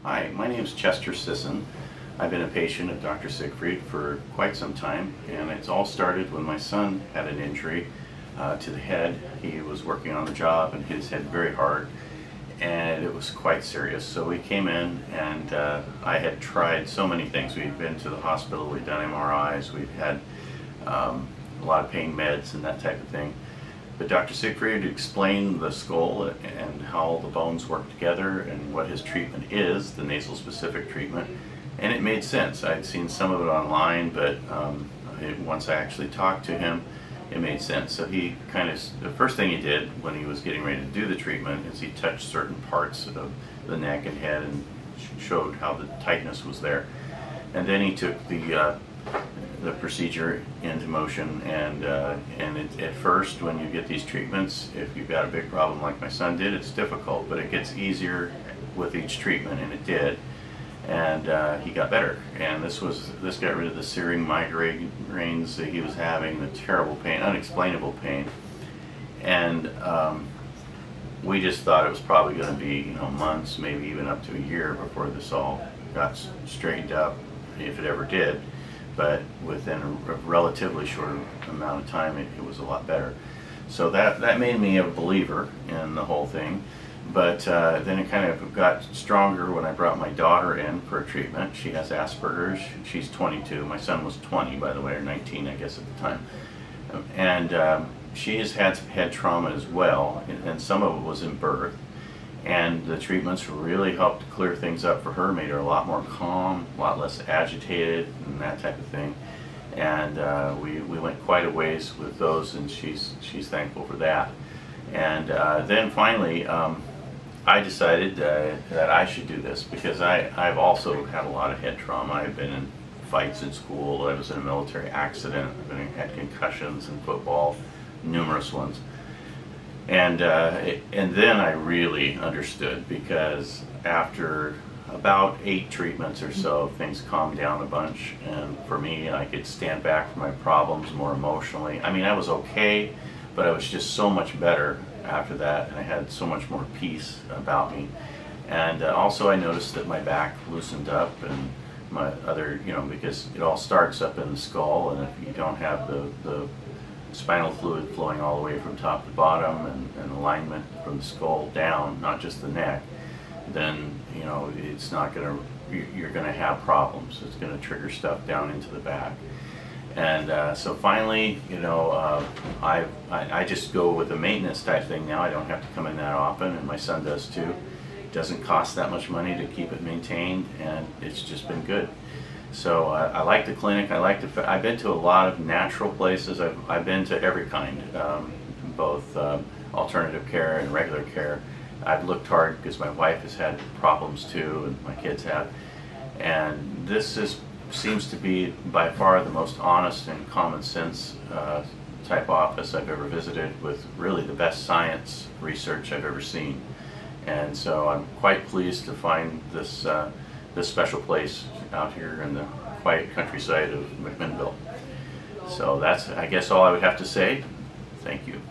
Hi, my name is Chester Sisson. I've been a patient of Dr. Siegfried for quite some time, and it's all started when my son had an injury to the head. He was working on the job and hit his head very hard, and it was quite serious. So we came in, and I had tried so many things. We'd been to the hospital, we'd done MRIs, we'd had a lot of pain meds and that type of thing. But Dr. Siegfried explained the skull and how the bones work together and what his treatment is, the nasal specific treatment, and it made sense. I'd seen some of it online, but once I actually talked to him, it made sense. So he the first thing he did when he was getting ready to do the treatment is he touched certain parts of the neck and head and showed how the tightness was there. And then he took the procedure into motion, and at first when you get these treatments, if you've got a big problem like my son did, it's difficult, but it gets easier with each treatment, and it did, and he got better. And this got rid of the searing migraines that he was having, the terrible pain, unexplainable pain, and we just thought it was probably going to be months, maybe even up to a year before this all got straightened up, if it ever did. But within a relatively short amount of time, it was a lot better. So that made me a believer in the whole thing. But then it kind of got stronger when I brought my daughter in for a treatment. She has Asperger's. She's 22. My son was 20, by the way, or 19, I guess, at the time. And she has had head trauma as well, and some of it was in birth. And the treatments really helped clear things up for her, made her a lot more calm, a lot less agitated, and that type of thing. And we went quite a ways with those, and she's thankful for that. And then finally, I decided that I should do this because I've also had a lot of head trauma. I've been in fights in school. I was in a military accident. I've had concussions in football, numerous ones. And then I really understood, because after about 8 treatments or so, things calmed down a bunch, and for me, I could stand back from my problems more emotionally. I mean, I was okay, but I was just so much better after that, and I had so much more peace about me. And also I noticed that my back loosened up, and my other, because it all starts up in the skull, and if you don't have the spinal fluid flowing all the way from top to bottom and alignment from the skull down, not just the neck, then it's not going to, you're going to have problems. It's going to trigger stuff down into the back. And so finally, I just go with a maintenance type thing now. I don't have to come in that often, and my son does too. It doesn't cost that much money to keep it maintained, and it's just been good. So I like the clinic. I've been to a lot of natural places. I've been to every kind, both alternative care and regular care. I've looked hard because my wife has had problems too, and my kids have. And this seems to be by far the most honest and common sense type office I've ever visited, with really the best science research I've ever seen. And so I'm quite pleased to find this special place out here in the quiet countryside of McMinnville. So that's, I guess, all I would have to say. Thank you.